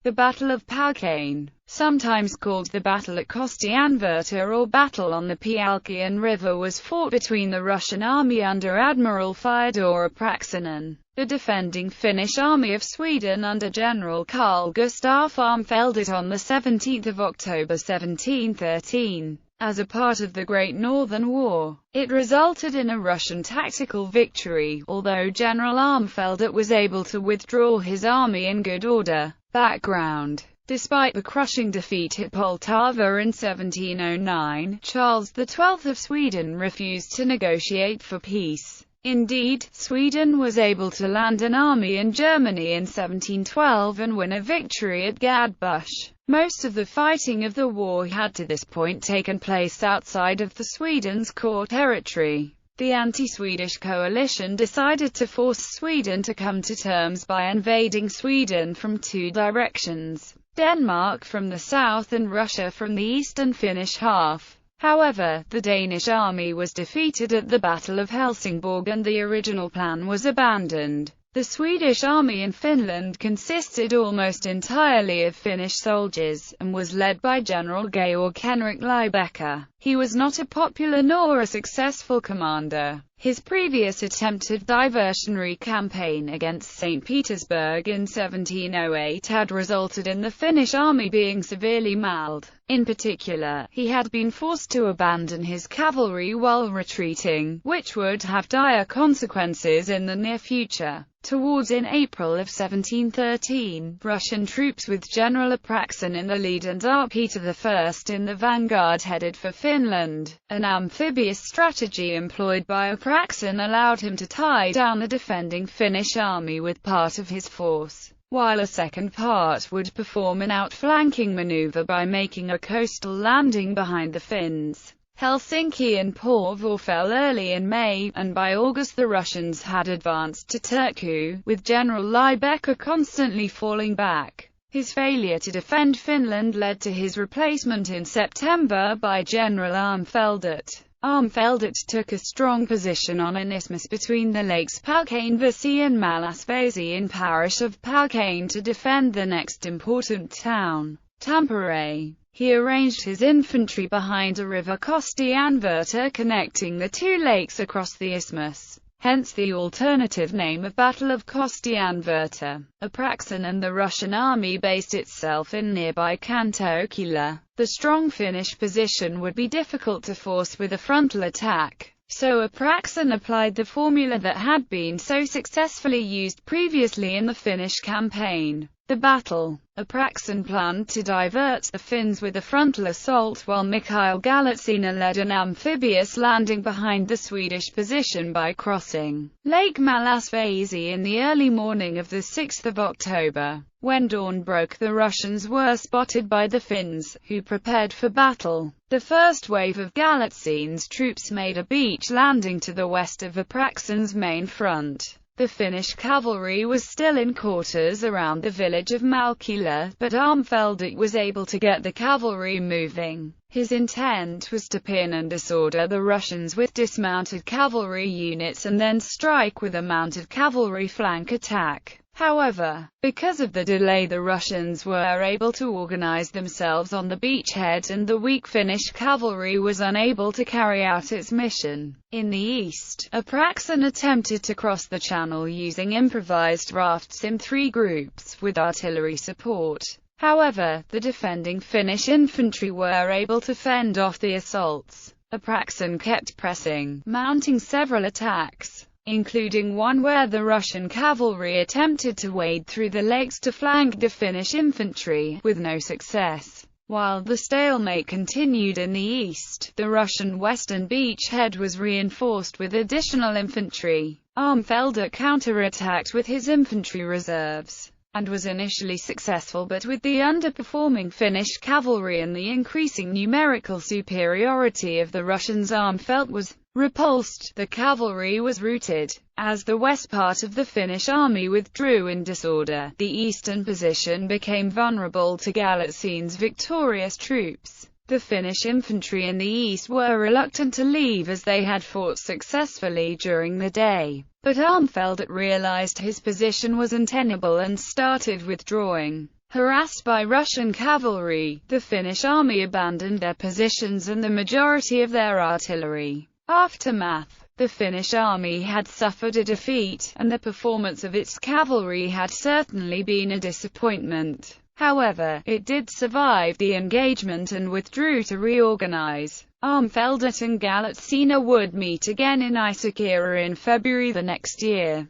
The Battle of Pälkäne, sometimes called the Battle at Kostianverta or Battle on the Pälkäne River, was fought between the Russian army under Admiral Fyodor Apraksin, the defending Finnish army of Sweden under General Carl Gustaf Armfeldt on 17 October 1713. As a part of the Great Northern War, it resulted in a Russian tactical victory, although General Armfeldt was able to withdraw his army in good order. Background: despite the crushing defeat at Poltava in 1709, Charles XII of Sweden refused to negotiate for peace. Indeed, Sweden was able to land an army in Germany in 1712 and win a victory at Gadbush. Most of the fighting of the war had to this point taken place outside of the Sweden's core territory. The anti-Swedish coalition decided to force Sweden to come to terms by invading Sweden from two directions: Denmark from the south and Russia from the eastern Finnish half. However, the Danish army was defeated at the Battle of Helsingborg and the original plan was abandoned. The Swedish army in Finland consisted almost entirely of Finnish soldiers, and was led by General Georg Henrik Lybecker. He was not a popular nor a successful commander. His previous attempted diversionary campaign against St. Petersburg in 1708 had resulted in the Finnish army being severely mauled. In particular, he had been forced to abandon his cavalry while retreating, which would have dire consequences in the near future. In April of 1713, Russian troops with General Apraksin in the lead and Tsar Peter I in the vanguard headed for Finland. An amphibious strategy employed by Apraksin allowed him to tie down the defending Finnish army with part of his force, while a second part would perform an outflanking maneuver by making a coastal landing behind the Finns. Helsinki and Porvoo fell early in May, and by August the Russians had advanced to Turku, with General Lybecker constantly falling back. His failure to defend Finland led to his replacement in September by General Armfeldt. Armfeldt took a strong position on an isthmus between the lakes Pälkäne and Mallasvesi in parish of Pälkäne to defend the next important town, Tampere. He arranged his infantry behind a river Kostianverta connecting the two lakes across the isthmus, hence the alternative name of Battle of Kostianverta. Apraksin and the Russian army based itself in nearby Kantokila. The strong Finnish position would be difficult to force with a frontal attack, so Apraksin applied the formula that had been so successfully used previously in the Finnish campaign. The battle. Apraksin planned to divert the Finns with a frontal assault while Mikhail Galitzina led an amphibious landing behind the Swedish position by crossing Lake Mallasvesi in the early morning of 6 October. When dawn broke, the Russians were spotted by the Finns, who prepared for battle. The first wave of Galitzina's troops made a beach landing to the west of Apraksin's main front. The Finnish cavalry was still in quarters around the village of Malkila, but Armfeldt was able to get the cavalry moving. His intent was to pin and disorder the Russians with dismounted cavalry units and then strike with a mounted cavalry flank attack. However, because of the delay, the Russians were able to organize themselves on the beachhead and the weak Finnish cavalry was unable to carry out its mission. In the east, Apraksin attempted to cross the channel using improvised rafts in three groups, with artillery support. However, the defending Finnish infantry were able to fend off the assaults. Apraksin kept pressing, mounting several attacks, including one where the Russian cavalry attempted to wade through the lakes to flank the Finnish infantry, with no success. While the stalemate continued in the east, the Russian western beachhead was reinforced with additional infantry. Armfeldt counterattacked with his infantry reserves, and was initially successful, but with the underperforming Finnish cavalry and the increasing numerical superiority of the Russians, Armfeldt was repulsed. The cavalry was routed. As the west part of the Finnish army withdrew in disorder, the eastern position became vulnerable to Galitzina's victorious troops. The Finnish infantry in the east were reluctant to leave as they had fought successfully during the day. But Armfeldt realized his position was untenable and started withdrawing. Harassed by Russian cavalry, the Finnish army abandoned their positions and the majority of their artillery. Aftermath: the Finnish army had suffered a defeat, and the performance of its cavalry had certainly been a disappointment. However, it did survive the engagement and withdrew to reorganize. Armfeldt and Galatzina would meet again in Isokira in February the next year.